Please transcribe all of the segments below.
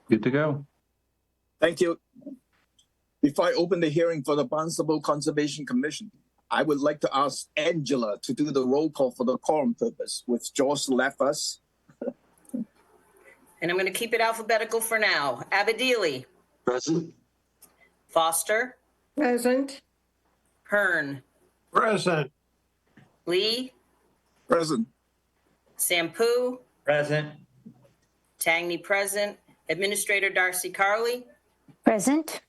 Good to go. Thank you. Before I open the hearing for the Barnstable Conservation Commission, I would like to ask Angela to do the roll call for the quorum purpose, which George left us. And I'm going to keep it alphabetical for now. Abedili. Present. Foster. Present. Hearn. Present. Lee. Present. Sampu. Present. Tangney present. Administrator Darcy Carley. Present.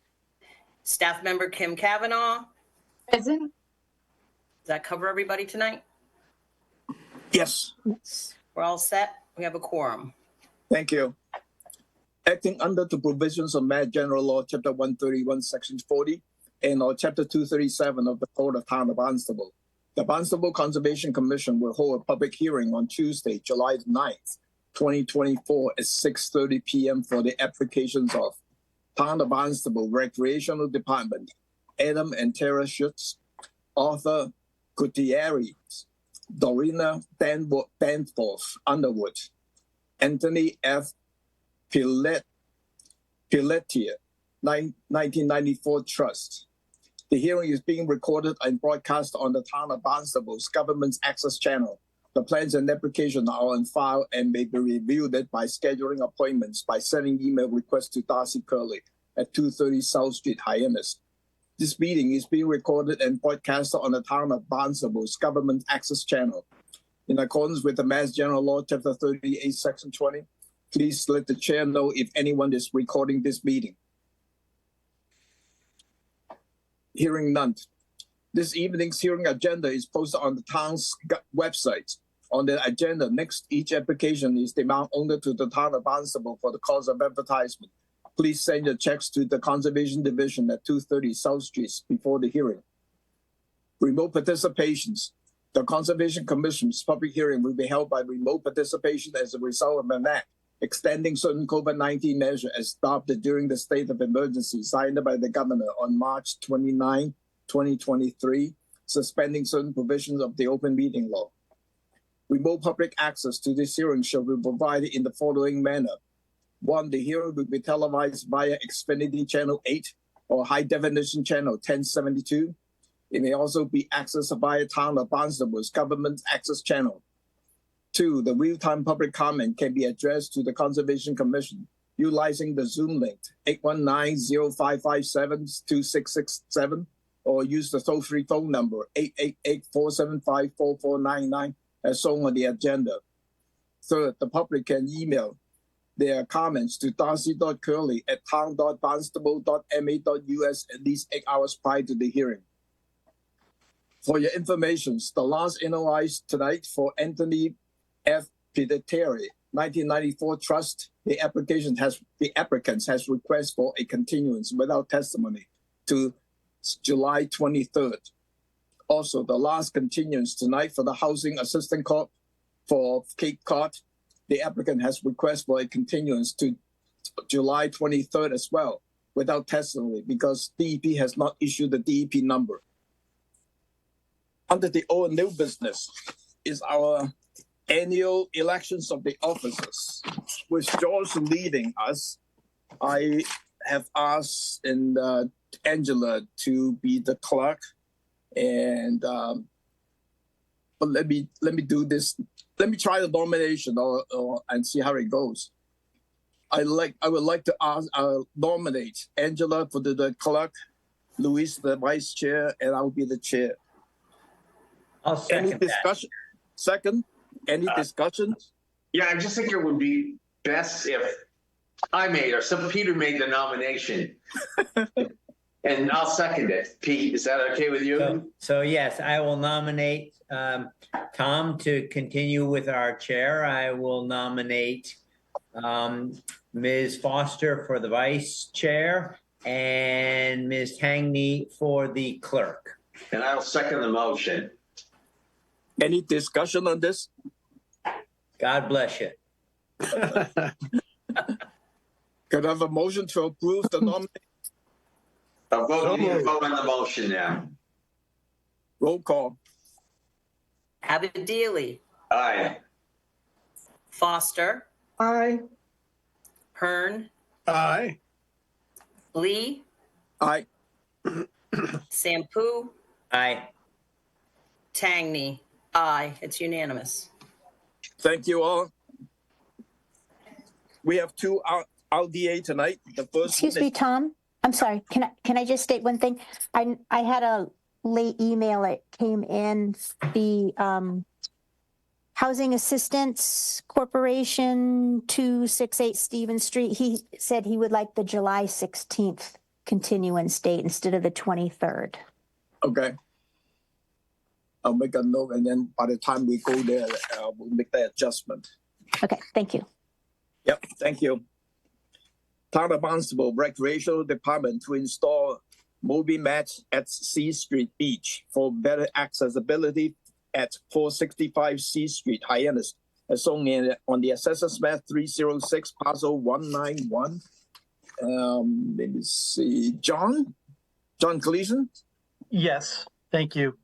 Staff member Kim Kavanaugh. Present. Does that cover everybody tonight? Yes. We're all set. We have a quorum. Thank you. Acting under the provisions of Mass General Law, Chapter 131, Section 40, and or Chapter 237 of the Code of Town of Barnstable, the Barnstable Conservation Commission will hold a public hearing on Tuesday, July 9th, 2024 at 6:30 p.m. for the applications of Town of Barnstable Recreational Department, Adam and Tara Schutz, Arthur Gutierrez, Dorina Danforth Underwood, Anthony F. Pelletier, 1994 Trust. The hearing is being recorded and broadcast on the Town of Barnstable's Government Access Channel. The plans and application are on file and may be reviewed by scheduling appointments by sending email requests to Darcy Curley at 230 South Street, Hyannis. This meeting is being recorded and broadcast on the Town of Barnstable's Government Access Channel. In accordance with the Mass General Law, Chapter 38, Section 20, please let the chair know if anyone is recording this meeting. Hearing none. This evening's hearing agenda is posted on the town's website. On the agenda, next, each application is the amount owed to the Town of Barnstable for the cost of advertisement. Please send your checks to the Conservation Division at 230 South Street before the hearing. Remote participations. The Conservation Commission's public hearing will be held by remote participation as a result of an act extending certain COVID-19 measures as adopted during the state of emergency signed by the governor on March 29, 2023, suspending certain provisions of the open meeting law. Remote public access to this hearing shall be provided in the following manner. 1, the hearing will be televised via Xfinity Channel 8 or High Definition Channel 1072. It may also be accessed via Town of Barnstable's Government Access Channel. 2, the real-time public comment can be addressed to the Conservation Commission utilizing the Zoom link 819-0557-2667 or use the toll-free phone number 888-475-4499 as shown on the agenda. 3rd, the public can email their comments to darcy.curley@town.barnstable.ma.us at least 8 hours prior to the hearing. For your information, the last NOI tonight for Anthony F. Pelletier, 1994 Trust, the applicant has requested for a continuance without testimony to July 23rd. Also, the last continuance tonight for the Housing Assistant Corp for Cape Cod, the applicant has requested for a continuance to July 23rd as well, without testimony because DEP has not issued the DEP number. Under the old new business is our annual elections of the officers. With George leading us, I have asked Angela to be the clerk, and but let me do this. Let me try the nomination and see how it goes. I would like to nominate Angela for the clerk, Luis the vice chair, and I will be the chair. I'll second Any discussion? that. Second, any discussions? Yeah, I just think it would be best if I made or some Peter made the nomination. And I'll second it. Pete, is that okay with you? So yes, I will nominate Tom to continue with our chair. I will nominate Ms. Foster for the vice chair and Ms. Tangney for the clerk. And I'll second the motion. Any discussion on this? God bless you. Could I have a motion to approve the nomination? You need to vote on the motion now. Roll call. Abedili. Aye. Foster. Aye. Hearn. Aye. Lee, Aye. Sampu, Aye. Tangney. Aye. It's unanimous. Thank you all. We have two RDA tonight. The first Excuse one me, is Tom. I'm sorry. Can I just state one thing? I had a late email. It came in. The Housing Assistance Corporation, 268 Stevens Street. He said he would like the July 16th continuance date instead of the 23rd. okay. I'll make a note, and then by the time we go there, we'll make the adjustment. Okay, thank you. Yep, thank you. Town of Barnstable Recreational Department to install movie mats at C Street Beach for better accessibility at 465 C Street, Hyannis, as shown on the Assessors Map 306, parcel 191. Let me see, John Gleason? Yes, thank you.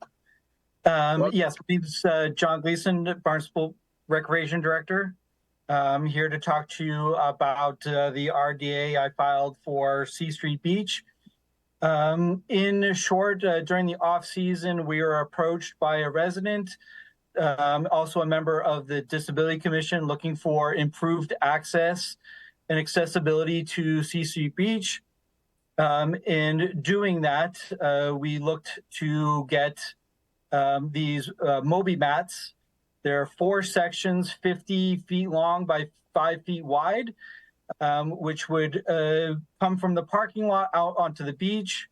Yes, it's John Gleason, Barnstable Recreation Director. I'm here to talk to you about the RDA I filed for C Street Beach. In short, during the off season, we were approached by a resident, also a member of the Disability Commission, looking for improved access and accessibility to C Street Beach. In doing that, we looked to get these Moby mats. There are 4 sections, 50 feet long by 5 feet wide, which would come from the parking lot out onto the beach.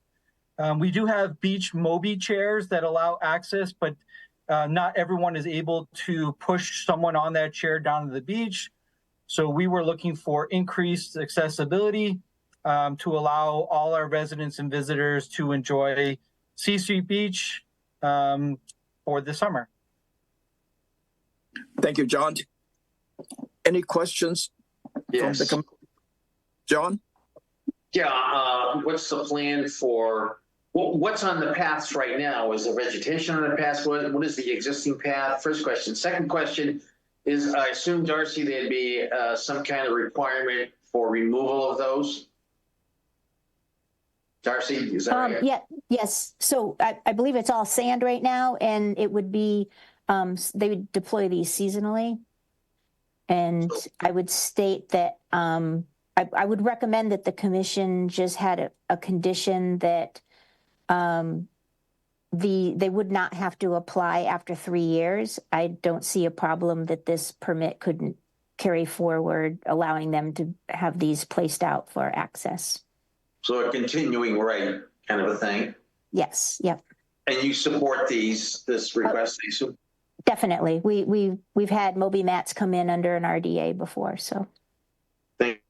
We do have beach Moby chairs that allow access, but not everyone is able to push someone on that chair down to the beach. So we were looking for increased accessibility to allow all our residents and visitors to enjoy C Street Beach for the summer. Thank you, John. Any questions from Yes. the John? Yeah, what's the plan for, what's on the paths right now? Is there vegetation on the paths? What is the existing path? First question. Second question is, I assume, Darcy, there'd be some kind of requirement for removal of those? Darcy, is that right? Yeah, yes. So I believe it's all sand right now, and it would be, they would deploy these seasonally. And I would state that I would recommend that the commission just had a condition that they would not have to apply after 3 years. I don't see a problem that this permit couldn't carry forward, allowing them to have these placed out for access. So a continuing right kind of a thing? Yes, yep. And you support this request, I assume? Definitely. We've had Moby mats come in under an RDA before, so. Thank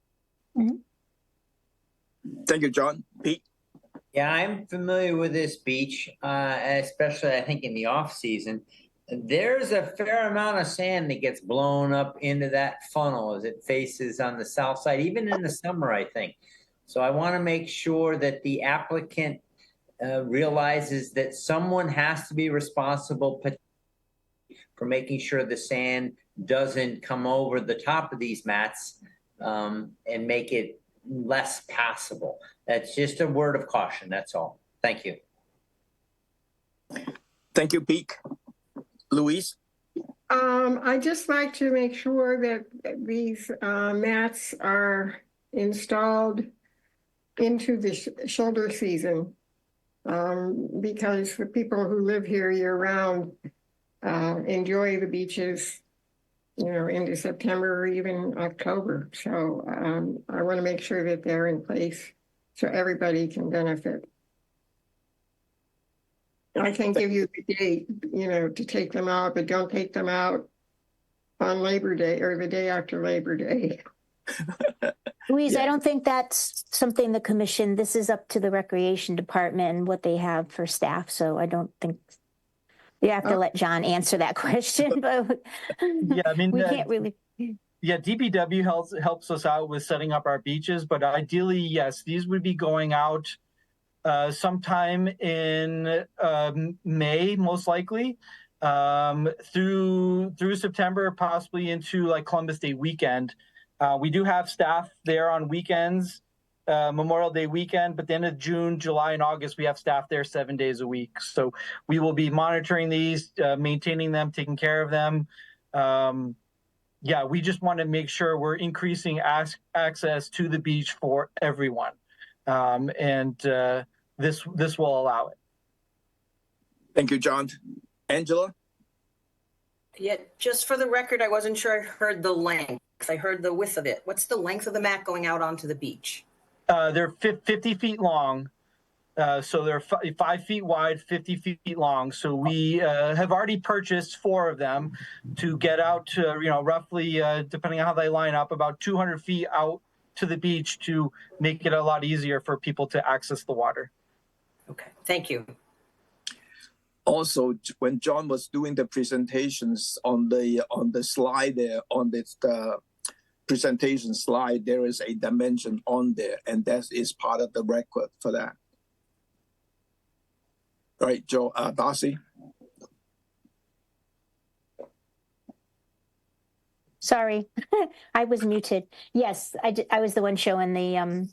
Thank you, John. Pete? Yeah, I'm familiar with this beach, especially I think in the off season. There's a fair amount of sand that gets blown up into that funnel as it faces on the south side, even in the summer, I think. So I want to make sure that the applicant realizes that someone has to be responsible for making sure the sand doesn't come over the top of these mats and make it less passable. That's just a word of caution, that's all. Thank you. Thank you, Pete. Louise? I'd just like to make sure that these mats are installed into the shoulder season, because the people who live here year round enjoy the beaches, into September or even October. So I want to make sure that they're in place so everybody can benefit. I can give you the date, to take them out, but don't take them out on Labor Day or the day after Labor Day. Louise, Yeah. I don't think that's something the commission, this is up to the recreation department and what they have for staff. So I don't think you have to let John answer that question, but Yeah, I mean, we can't really. yeah, DPW helps us out with setting up our beaches, but ideally, yes, these would be going out sometime in May, most likely, through September, possibly into like Columbus Day weekend. We do have staff there on weekends, Memorial Day weekend, but the end of June, July, and August, we have staff there 7 days a week. So we will be monitoring these, maintaining them, taking care of them. Yeah, we just want to make sure we're increasing access to the beach for everyone. This will allow it. Thank you, John. Angela? Yeah, just for the record, I wasn't sure I heard the length. I heard the width of it. What's the length of the mat going out onto the beach? They're 50 feet long. So they're 5 feet wide, 50 feet long. So we have already purchased 4 of them to get out to, roughly, depending on how they line up, about 200 feet out to the beach to make it a lot easier for people to access the water. Okay, thank you. Also, when John was doing the presentations on the slide there, on this presentation slide, there is a dimension on there, and that is part of the record for that. Right, Joe, Darcy? Sorry, I was muted. Yes, I was the one showing the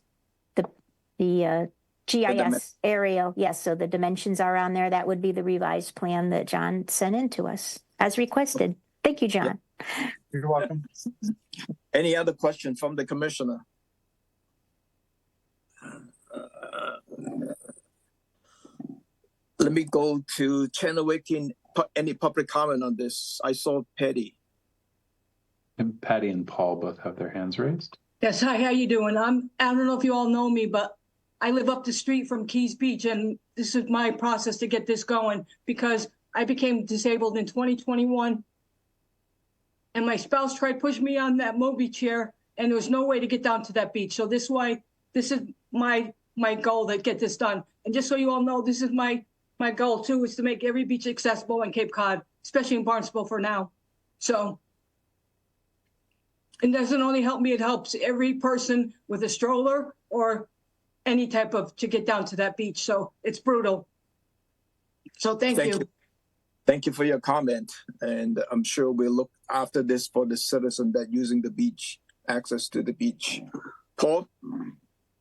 GIS aerial. Yes, so the dimensions are on there. That would be the revised plan that John sent in to us as requested. Thank you, John. You're welcome. Any other question from the commissioner? Let me go to Channel 18. Any public comment on this? I saw Patty. And Patty and Paul both have their hands raised. Yes, hi, how you doing? I don't know if you all know me, but I live up the street from Keys Beach, and this is my process to get this going because I became disabled in 2021, and my spouse tried pushing me on that Moby chair, and there was no way to get down to that beach. So this is my goal to get this done. And just so you all know, this is my goal too, is to make every beach accessible in Cape Cod, especially in Barnstable for now. So. It doesn't only help me, it helps every person with a stroller or any type of to get down to that beach. So it's brutal. So thank you. Thank you for your comment. And I'm sure we'll look after this for the citizen that using the beach, access to the beach. Paul?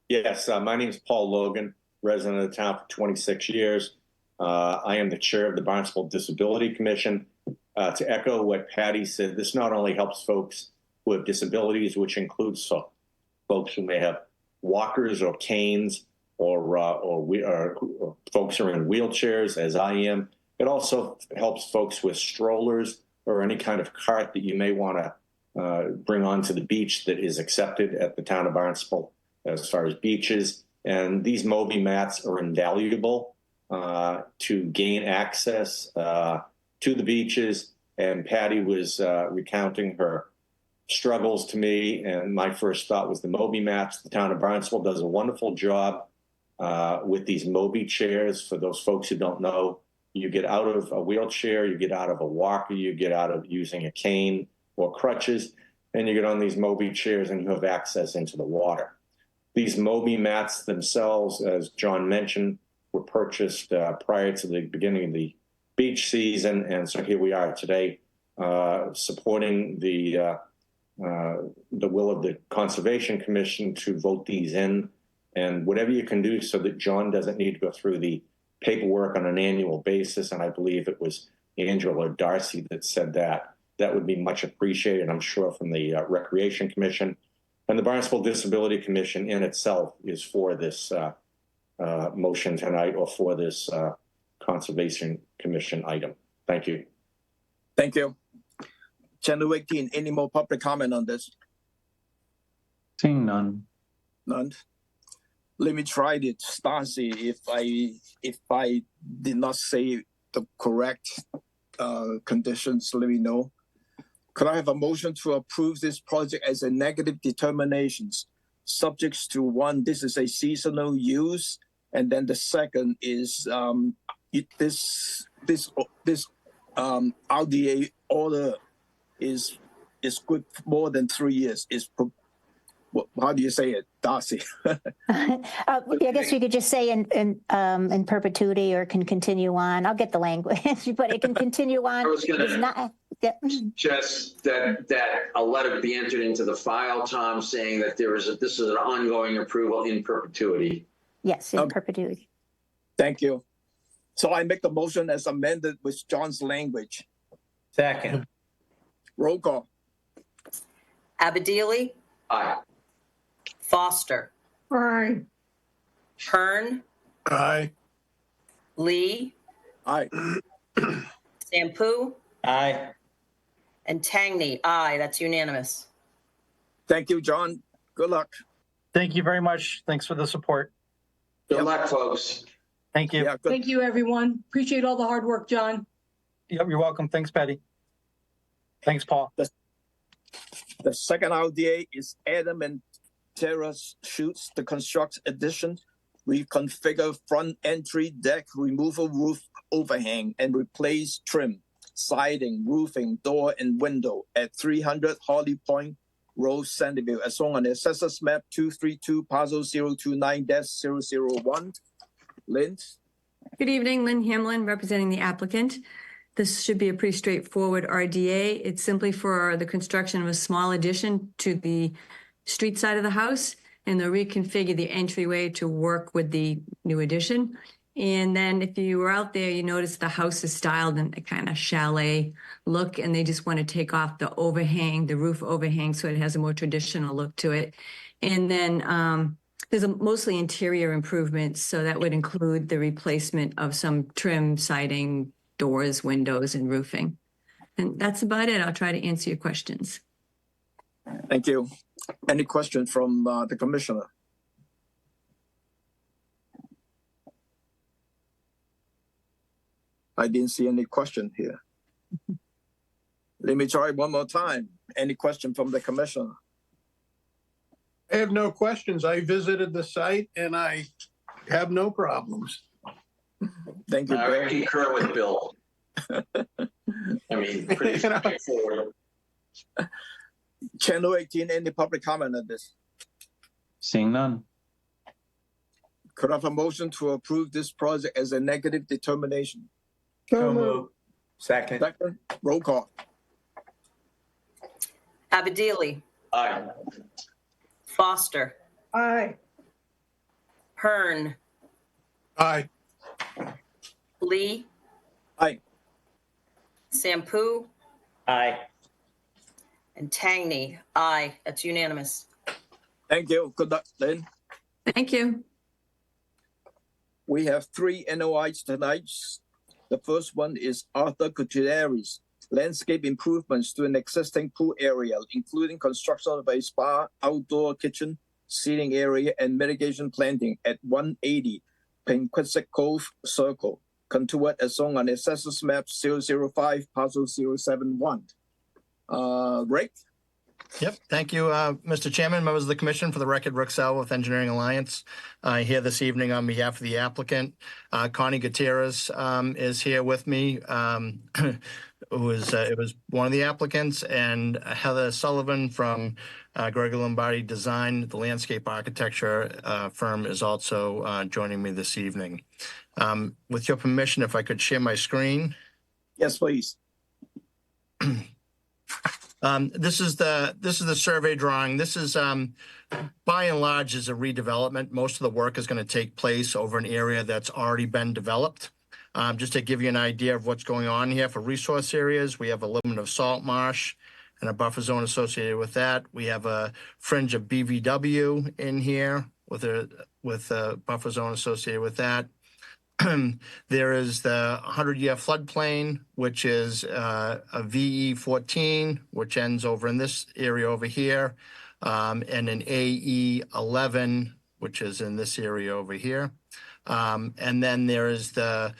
Yes, my name is Paul Logan, resident of the town for 26 years. I am the chair of the Barnstable Disability Commission. To echo what Patty said, this not only helps folks who have disabilities, which includes folks who may have walkers or canes, or folks who are in wheelchairs, as I am. It also helps folks with strollers or any kind of cart that you may want to bring onto the beach that is accepted at the town of Barnstable as far as beaches. And these Moby mats are invaluable to gain access to the beaches. And Patty was recounting her struggles to me, and my first thought was the Moby mats. The town of Barnstable does a wonderful job with these Moby chairs. For those folks who don't know, you get out of a wheelchair, you get out of a walker, you get out of using a cane or crutches, and you get on these Moby chairs and you have access into the water. These Moby mats themselves, as John mentioned, were purchased prior to the beginning of the beach season, and so here we are today supporting the will of the Conservation Commission to vote these in, and whatever you can do so that John doesn't need to go through the paperwork on an annual basis, and I believe it was Angela or Darcy that said that would be much appreciated, I'm sure, from the Recreation Commission. And the Barnstable Disability Commission in itself is for this motion tonight, or for this Conservation Commission item. Thank you. Thank you. Channel 18, any more public comment on this? Seeing none. None. Let me try it, Stacy. If I did not say the correct conditions, let me know. Could I have a motion to approve this project as a negative determinations, subjects to one, this is a seasonal use, and then the second is this RDA order is good for more than 3 years. How do you say it, Darcy? I guess you could just say in perpetuity or can continue on. I'll get the language, but it can continue on. I was gonna- It's not, yeah. Just that a letter be entered into the file, Tom, saying that this is an ongoing approval in perpetuity. Yes, in Okay. perpetuity. Thank you. So I make the motion as amended with John's language. Second. Roll call. Abadili, Aye. Foster, Aye. Hearn, Aye. Lee, Aye. Sampu, Aye. and Tangney. Aye, that's unanimous. Thank you, John. Good luck. Thank you very much. Thanks for the support. Good Yep. luck, folks. Thank you. Yeah, good. Thank you, everyone. Appreciate all the hard work, John. Yep, you're welcome. Thanks, Patty. Thanks, Paul. The second RDA is Adam and Terrace Shoots to construct addition, reconfigure front entry deck, removal roof overhang, and replace trim, siding, roofing, door, and window at 300 Holly Point Road, Sandyville, as shown on the Assessors Map 232, parcel 029-001. Lynn? Good evening, Lynn Hamlin, representing the applicant. This should be a pretty straightforward RDA. It's simply for the construction of a small addition to the street side of the house, and they'll reconfigure the entryway to work with the new addition. And then if you were out there, you notice the house is styled in a kind of chalet look, and they just want to take off the overhang, the roof overhang, so it has a more traditional look to it. And then there's mostly interior improvements, so that would include the replacement of some trim, siding, doors, windows, and roofing. And that's about it. I'll try to answer your questions. Thank you. Any question from the commissioner? I didn't see any question here. Let me try one more time. Any question from the commissioner? I have no questions. I visited the site and I have no problems. Thank you, I Bill. concur with Bill. I mean, pretty straightforward. Channel 18, any public comment on this? Seeing none. Could I have a motion to approve this project as a negative determination? So moved. Second. Second, roll call. Abadili, Aye. Foster, Aye. Hearn, Aye. Lee, Aye. Sampu, Aye. and Tangney. Aye, that's unanimous. Thank you. Good luck, Lynn. Thank you. We have 3 NOIs tonight. The first one is Arthur Gutierrez, landscape improvements to an existing pool area, including construction of a spa, outdoor kitchen, seating area, and mitigation planting at 180 Penquistic Cove Circle, contoured as shown on the Assessors Map 005, parcel 071. Rick? Yep. Thank you, Mr. Chairman, members of the commission. For the record, Rick Sell with Engineering Alliance here this evening on behalf of the applicant. Connie Gutierrez is here with me, who is it was one of the applicants, and Heather Sullivan from Gregory Lombardi Design, the landscape architecture firm, is also joining me this evening. With your permission, if I could share my screen. Yes, please. This is the survey drawing. This is by and large is a redevelopment. Most of the work is going to take place over an area that's already been developed. Just to give you an idea of what's going on here for resource areas, we have a limit of salt marsh and a buffer zone associated with that. We have a fringe of BVW in here with a buffer zone associated with that. There is the 100-year floodplain, which is a VE 14, which ends over in this area over here, and an AE 11, which is in this area over here. And then there is the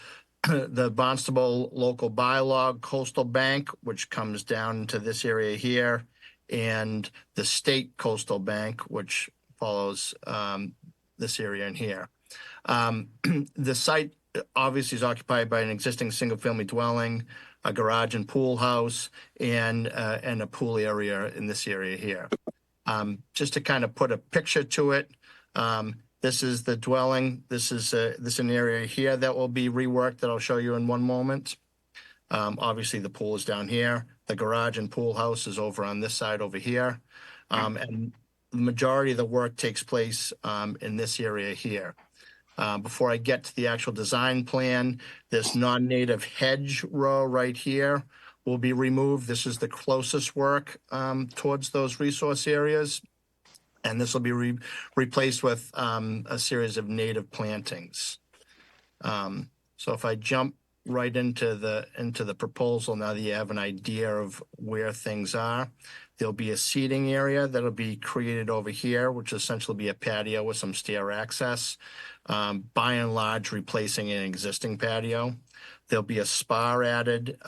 Barnstable local bylaw coastal bank, which comes down to this area here, and the state coastal bank, which follows this area in here. The site obviously is occupied by an existing single-family dwelling, a garage and pool house, and a pool area in this area here. Just to kind of put a picture to it, this is the dwelling. This is an area here that will be reworked that I'll show you in one moment. Obviously, the pool is down here. The garage and pool house is over on this side over here. And the majority of the work takes place in this area here. Before I get to the actual design plan, this non-native hedge row right here will be removed. This is the closest work towards those resource areas. And this will be replaced with a series of native plantings. So if I jump right into the proposal, now that you have an idea of where things are, there'll be a seating area that'll be created over here, which will essentially be a patio with some stair access, by and large replacing an existing patio. There'll be a spa added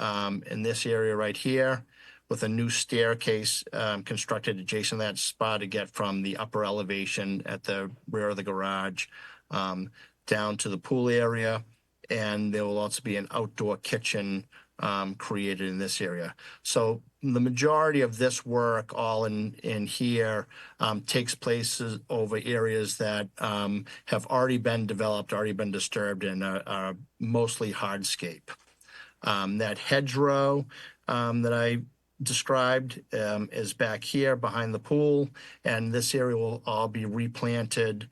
in this area right here, with a new staircase constructed adjacent to that spa to get from the upper elevation at the rear of the garage down to the pool area. And there will also be an outdoor kitchen created in this area. So the majority of this work all in here takes place over areas that have already been developed, already been disturbed, and are mostly hardscape. That hedgerow that I described is back here behind the pool, and this area will all be replanted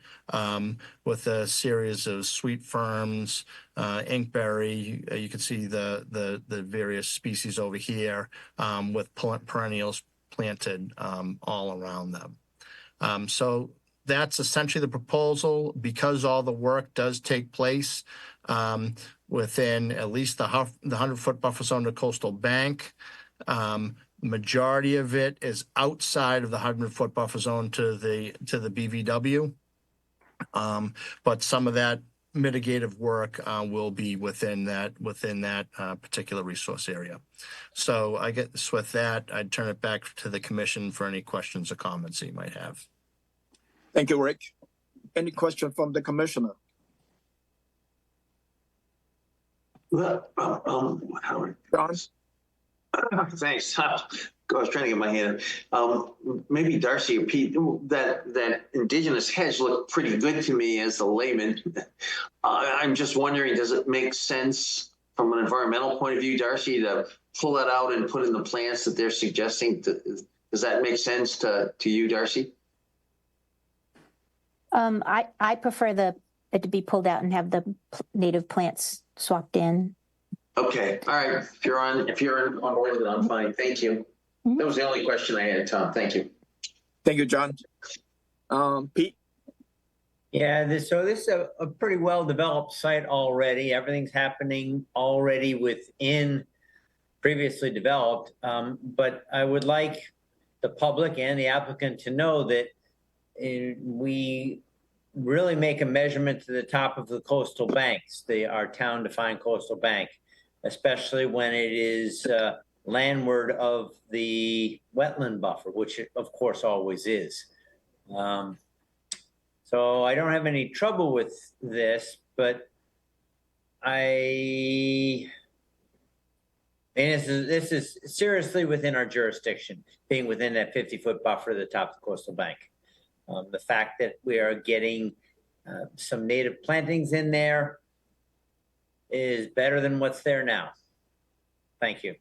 with a series of sweet ferns, inkberry. You can see the various species over here with perennials planted all around them. So that's essentially the proposal. Because all the work does take place within at least the 100-foot buffer zone to coastal bank. Majority of it is outside of the 100-foot buffer zone to the BVW, but some of that mitigative work will be within that particular resource area. So I guess with that, I'd turn it back to the commission for any questions or comments that you might have. Thank you, Rick. Any question from the commissioner? Well, John? Thanks. I was trying to get my hand. Maybe Darcy or Pete, that indigenous hedge looked pretty good to me as a layman. I'm just wondering, does it make sense from an environmental point of view, Darcy, to pull that out and put in the plants that they're suggesting? Does that make sense to you, Darcy? I prefer it to be pulled out and have the native plants swapped in. Okay, all right. If you're on board with it, I'm fine. Thank you. Mm-hmm. That was the only question I had, Tom. Thank you. Thank you, John. Pete? Yeah, so this is a pretty well-developed site already. Everything's happening already within previously developed. But I would like the public and the applicant to know that we really make a measurement to the top of the coastal banks, our town-defined coastal bank, especially when it is landward of the wetland buffer, which it, of course, always is. So I don't have any trouble with this, but this is seriously within our jurisdiction, being within that 50-foot buffer at the top of the coastal bank. The fact that we are getting some native plantings in there is better than what's there now. Thank you.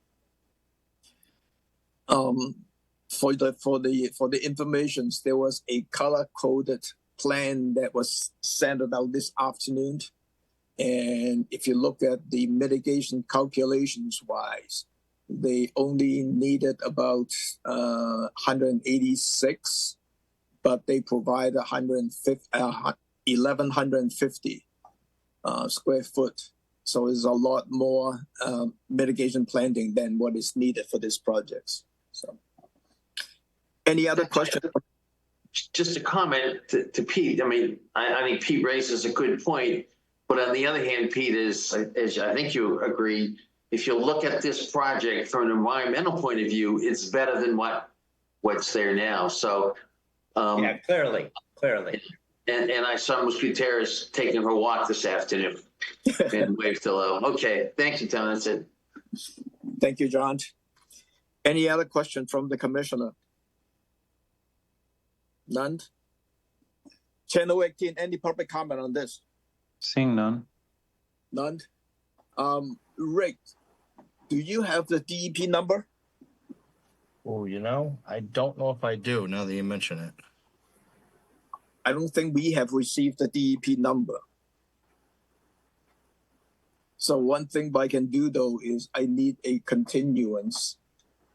For the information, there was a color-coded plan that was sent out this afternoon, and if you look at the mitigation calculations wise, they only needed about 186, but they provide 1,150 square foot. So it's a lot more mitigation planting than what is needed for this project. So, any other questions? Just a comment to Pete. I mean, I think Pete raises a good point, but on the other hand, Pete, as I think you agree, if you look at this project from an environmental point of view, it's better than what's there now. So, yeah, clearly. And I saw Ms. Gutierrez taking her walk this afternoon and waved hello. Okay, thank you, Tom. That's it. Thank you, John. Any other question from the commissioner? None. Channel 18, any public comment on this? Seeing none. None. Rick, do you have the DEP number? Oh, I don't know if I do now that you mention it. I don't think we have received the DEP number. So one thing I can do though is I need a continuance,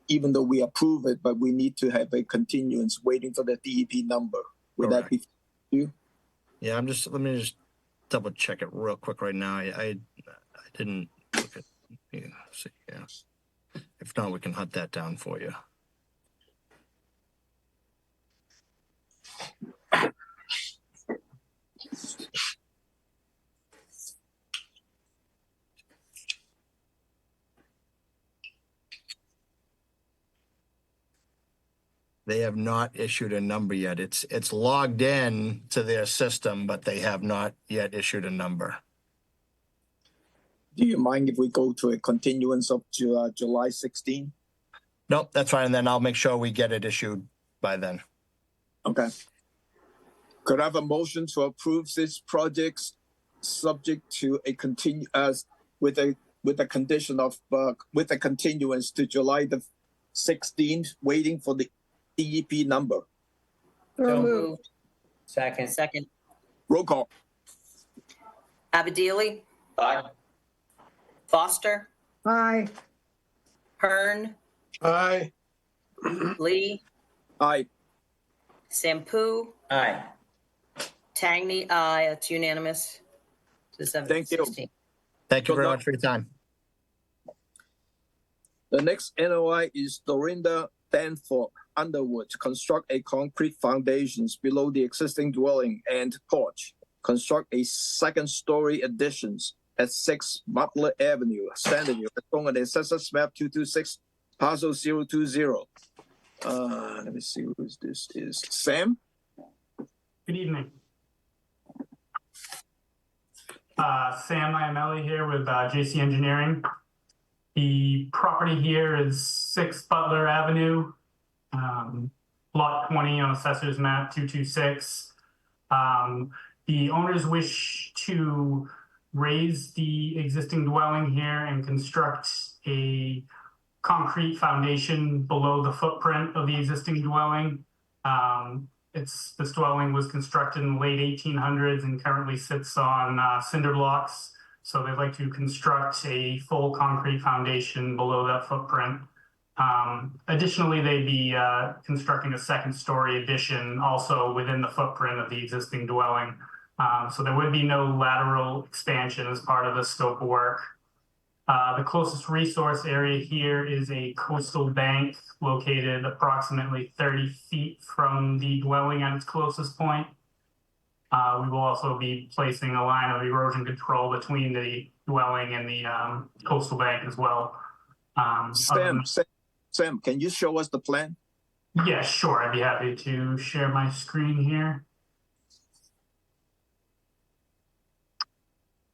even though we approve it, but we need to have a continuance waiting for the DEP number. Would that be you? Yeah, let me just double check it real quick right now. I didn't look at, see, yeah. If not, we can hunt that down for you. They have not issued a number yet. It's logged in to their system, but they have not yet issued a number. Do you mind if we go to a continuance up to July 16? Nope, that's fine. And then I'll make sure we get it issued by then. Okay. Could I have a motion to approve this project subject to a with a condition of with a continuance to July the 16th, waiting for the DEP number? So moved. Second. Second. Roll call. Abadili, Aye. Foster, Aye. Hearn, Aye. Lee, Aye. Sampu, Aye. Tangney, aye. It's unanimous. To Thank you. 7-16. Thank you So very now- much for your time. The next NOI is Dorinda Danforth Underwood. Construct a concrete foundations below the existing dwelling and porch. Construct a second-story additions at 6 Butler Avenue, Sandview, as shown on the Assessors Map 226, parcel 020. Let me see who this is. Sam? Good evening. Sam Iamelli here with JC Engineering. The property here is 6 Butler Avenue, lot 20 on Assessor's Map 226. The owners wish to raise the existing dwelling here and construct a concrete foundation below the footprint of the existing dwelling. This dwelling was constructed in the late 1800s and currently sits on cinder blocks. So they'd like to construct a full concrete foundation below that footprint. Additionally, they'd be constructing a second-story addition also within the footprint of the existing dwelling. So there would be no lateral expansion as part of the scope of work. The closest resource area here is a coastal bank located approximately 30 feet from the dwelling at its closest point. We will also be placing a line of erosion control between the dwelling and the coastal bank as well. Sam, can you show us the plan? Yeah, sure. I'd be happy to share my screen here.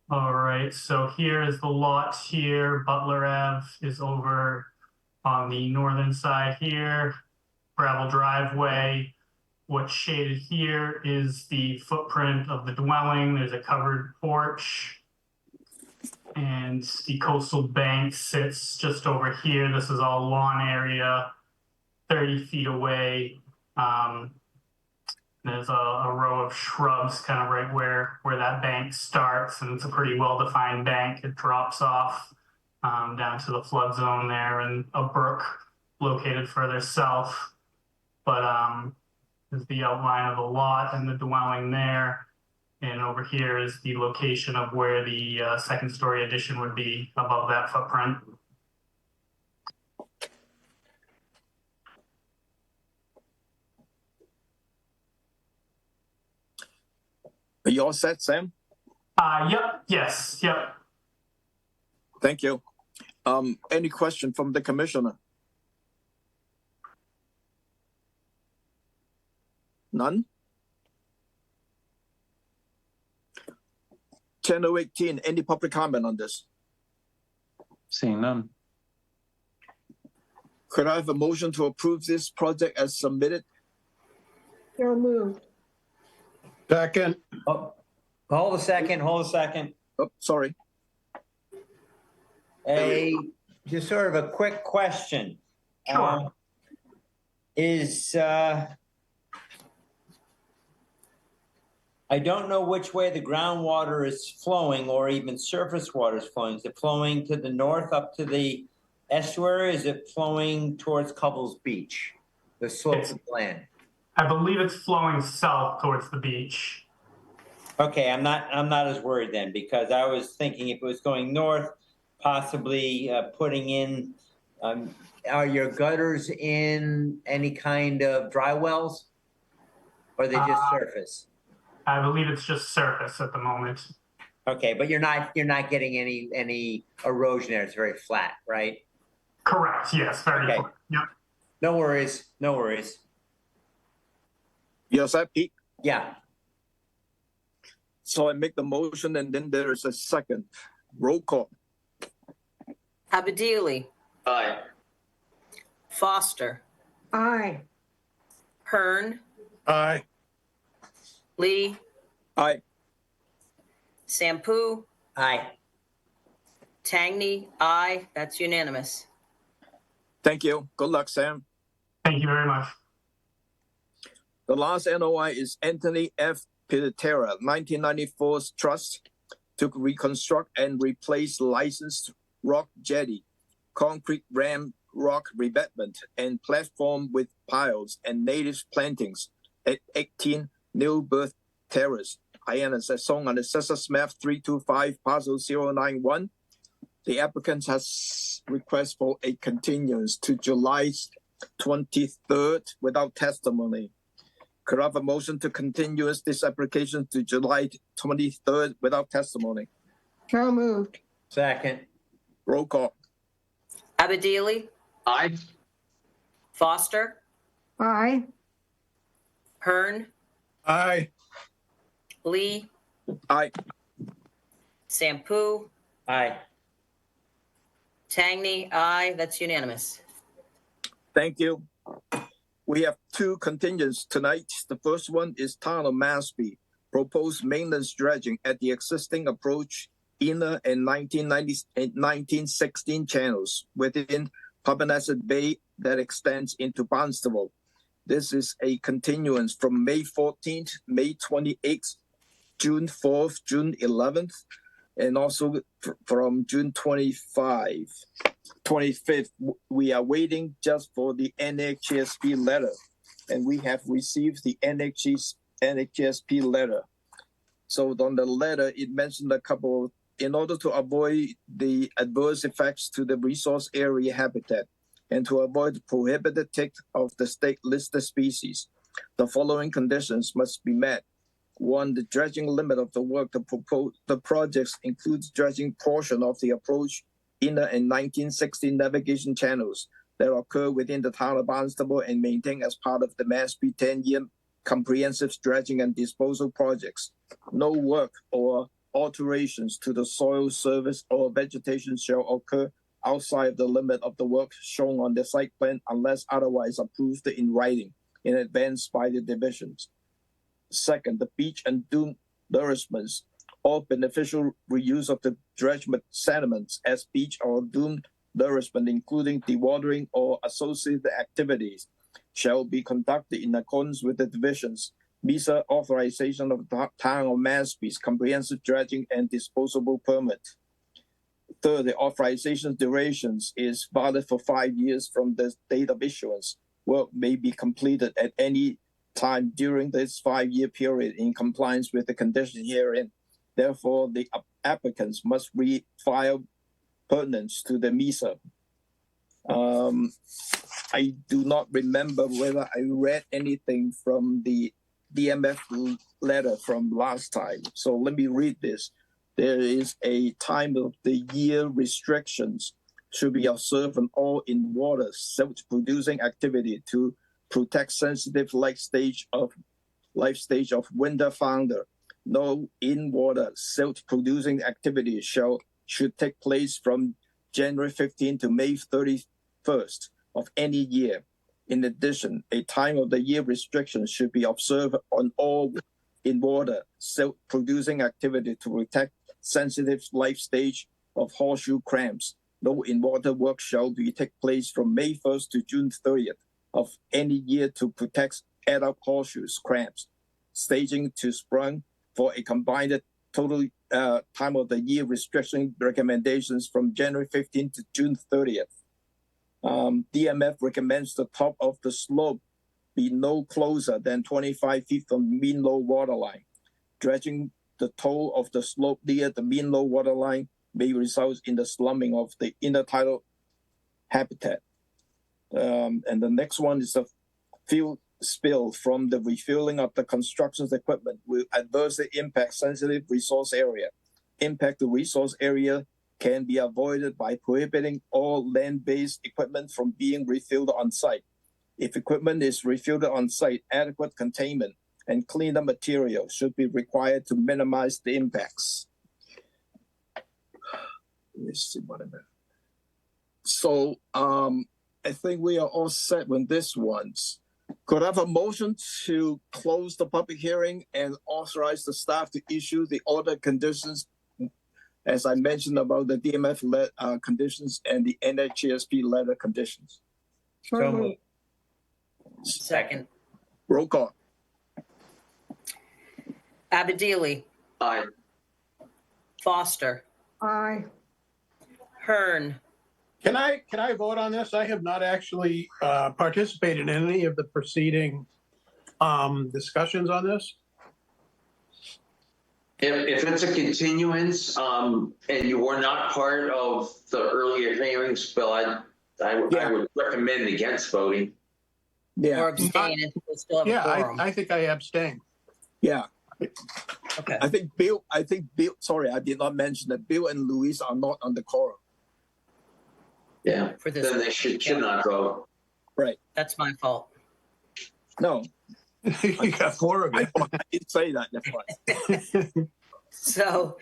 All right, so here is the lot here. Butler Ave is over on the northern side here. Gravel driveway. What's shaded here is the footprint of the dwelling. There's a covered porch. And the coastal bank sits just over here. This is all lawn area, 30 feet away. There's a row of shrubs kind of right where that bank starts, and it's a pretty well-defined bank. It drops off down to the flood zone there, and a brook located further south. But is the outline of the lot and the dwelling there. And over here is the location of where the second-story addition would be above that footprint. Are you all set, Sam? Yep. Yes. Yep. Thank you. Any question from the commissioner? None? Channel 18, any public comment on this? Seeing none. Could I have a motion to approve this project as submitted? So moved. Second, Oh, hold a second. Oh, sorry. Just sort of a quick question. Sure. I don't know which way the groundwater is flowing or even surface water is flowing. Is it flowing to the north up to the estuary? Is it flowing towards Cobbles Beach, the slope of the land? I believe it's flowing south towards the beach. Okay, I'm not as worried then, because I was thinking if it was going north, possibly putting in, are your gutters in any kind of dry wells? Or are they just surface? I believe it's just surface at the moment. Okay, but you're not getting any erosion there. It's very flat, right? Correct. Yes. Very Okay. flat. Yep. No worries. Yes, Pete. Yeah. So I make the motion and then there is a second. Roll call. Abadili, Aye. Foster, Aye. Hearn, aye. Lee, Aye. Sampu, Aye. Tangney, aye. That's unanimous. Thank you. Good luck, Sam. Thank you very much. The last NOI is Anthony F. Pitera, 1994 trust to reconstruct and replace licensed rock jetty, concrete ram rock revetment, and platform with piles and native plantings at 18 New Birth Terrace, INS, song on the Census Map 325, parcel 091. The applicant has requested for a continuance to July 23rd without testimony. Could I have a motion to continue this application to July 23rd without testimony? So moved. Second. Roll call. Abadili, Aye. Foster, Aye. Hearn, Aye. Lee, Aye. Sampu, Aye. Tangney, aye. That's unanimous. Thank you. We have two contingents tonight. The first one is Town of Mashpee, proposed maintenance dredging at the existing approach inner and 1916 channels within Papaneset Bay that extends into Barnstable. This is a continuance from May 14th, May 28th, June 4th, June 11th, and also from June 25th. We are waiting just for the NHSP letter, and we have received the NHSP letter. So on the letter, it mentioned a couple, in order to avoid the adverse effects to the resource area habitat and to avoid the prohibited take of the state listed species, the following conditions must be met. One, the dredging limit of the work. The projects includes dredging portion of the approach inner and 1916 navigation channels that occur within the town of Barnstable and maintained as part of the Mashpee 10-year comprehensive dredging and disposal projects. No work or alterations to the soil surface or vegetation shall occur outside the limit of the work shown on the site plan unless otherwise approved in writing in advance by the divisions. Second, the beach and dune nourishments or beneficial reuse of the dredgement sediments as beach or dune nourishment, including dewatering or associated activities, shall be conducted in accordance with the divisions visa authorization of the town of Mashpee's comprehensive dredging and disposable permit. Third, the authorization durations is valid for 5 years from the date of issuance. Work may be completed at any time during this 5-year period in compliance with the condition herein. Therefore, the applicants must refile pertinence to the MISA. I do not remember whether I read anything from the DMF letter from last time. So let me read this. There is a time of the year restrictions should be observed on all in water silt-producing activity to protect sensitive life stage of winter founder. No in-water silt-producing activity should take place from January 15 to May 31st of any year. In addition, a time of the year restriction should be observed on all in water producing activity to protect sensitive life stage of horseshoe crabs. No in water work shall be take place from May 1st to June 30th of any year to protect adult horseshoe crabs. Staging to spring for a combined total time of the year restriction recommendations from January 15th to June 30th. DMF recommends the top of the slope be no closer than 25 feet from mean low water line. Dredging the toe of the slope near the mean low water line may result in the slumming of the intertidal habitat. And the next one is a fuel spill from the refueling of the construction equipment will adversely impact sensitive resource area. Impact the resource area can be avoided by prohibiting all land-based equipment from being refueled on site. If equipment is refueled on site, adequate containment and cleanup material should be required to minimize the impacts. Let me see what I meant. So I think we are all set with this ones. Could I have a motion to close the public hearing and authorize the staff to issue the order conditions, as I mentioned about the DMF conditions and the NHESP letter conditions? So moved. Second. Roll call. Abadili, Aye. Foster, Aye. Hearn, Can I vote on this? I have not actually participated in any of the preceding discussions on this. If it's a continuance, and you were not part of the earlier hearings, Bill, I would recommend against voting. Yeah. or abstain if we still have a Yeah, quorum. I think I abstain. Yeah. Okay. I think Bill, sorry, I did not mention that Bill and Luis are not on the quorum. Yeah, For this then they one. should not vote. Right. That's my fault. No, You got four of I you. didn't say that. That's fine. So,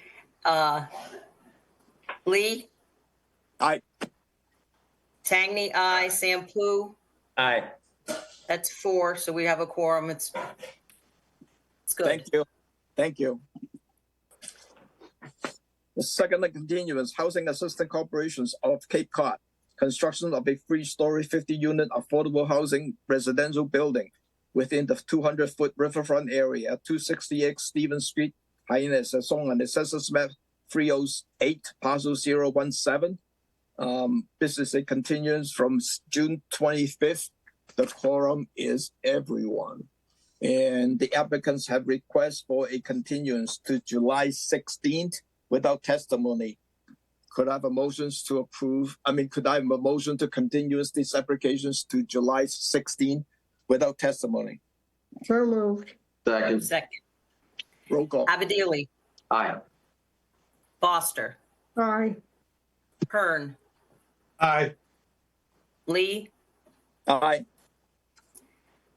Lee? Aye. Tangney, aye. Sampu? Aye. That's 4, so we have a quorum. It's good. Thank you. Thank you. The second continuous Housing Assistance Corporations of Cape Cod. Construction of a 3-story 50-unit affordable housing residential building within the 200-foot riverfront area, 268 Stevens Street, Hyannis, as shown on the Census Map 308, parcel 017. This is a continuance from June 25th. The quorum is everyone. And the applicants have requests for a continuance to July 16th without testimony. Could I have a motion to approve? Could I have a motion to continue these applications to July 16th without testimony? So moved. Second. Roll call. Abadili, Aye. Foster, Aye. Hearn, Aye. Lee, Aye.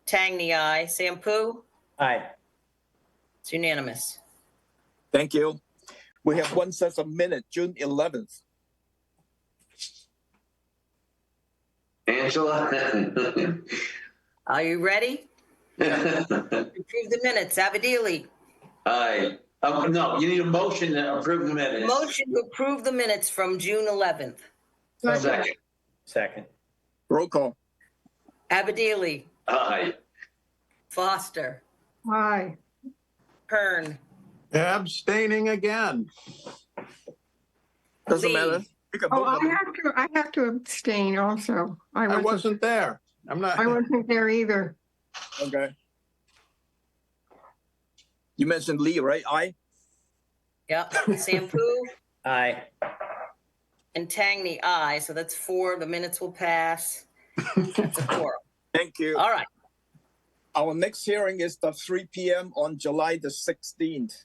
Tangney, aye. Sampu? Aye. It's unanimous. Thank you. We have one set of minutes, June 11th. Angela? Are you ready? Approve the minutes. Abadili, Aye. Oh, no, you need a motion to approve the minutes. motion to approve the minutes from June 11th. Second. Second. Roll call. Abadili, Aye. Foster, Aye. Hearn, Abstaining again. Doesn't Lee. matter. You can Oh, vote on it. I have to abstain also. I wasn't there. I'm not. I wasn't there either. Okay. You mentioned Lee, right? Aye. yep. Sampu Aye. and Tangney, aye. So that's 4. The minutes will pass. That's a quorum. Thank you. All right. Our next hearing is the 3 p.m. on July the 16th.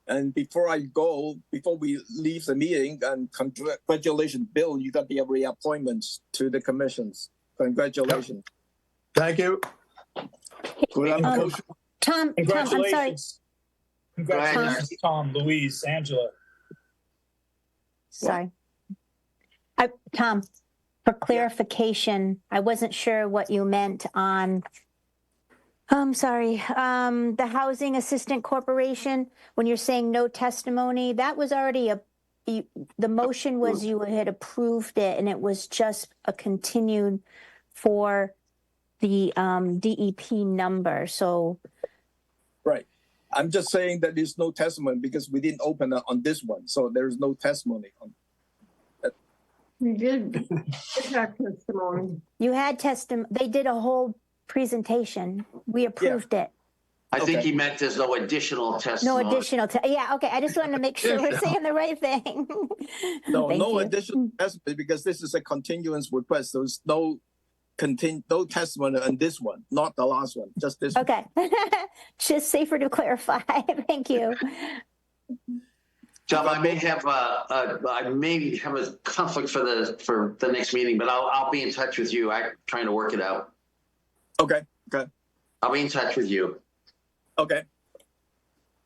And before we leave the meeting, and congratulations, Bill, you got the reappointments to the commissions. Congratulations. Thank you. Could I have a motion? Tom, I'm sorry. Congratulations. Congratulations, Tom, Louise, Angela. Sorry. Tom, for clarification, I wasn't sure what you meant on, I'm sorry, the Housing Assistant Corporation, when you're saying no testimony, that was already the motion was you had approved it and it was just a continued for the DEP number. So Right. I'm just saying that there's no testimony because we didn't open it on this one. So there's no testimony on. We did have testimony. you had they did a whole presentation. We approved it. I think Okay. he meant there's no additional No testimony. additional, yeah, okay, I just wanted to make sure we're saying the right thing. No, Thank no you. additional testimony because this is a continuance request. There's no testimony on this one, not the last one, just this one. Okay, just safer to clarify, thank you. John, I may have a conflict for the next meeting, but I'll be in touch with you. I'm trying to work it out. Okay, I'll be in touch with you. okay.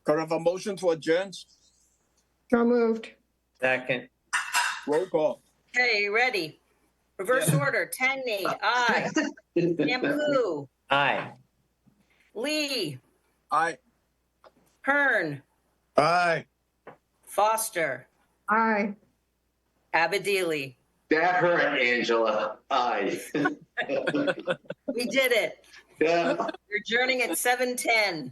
Could I have a motion to adjourn? So moved. Second. Roll call. Okay, ready? Reverse order. Tangney, aye. Nambu, Aye. Lee, Aye. Hearn, Aye. Foster, Aye. Abadili. That hurt, Angela. Aye. We did it. Yeah. We're adjourning at 7:10.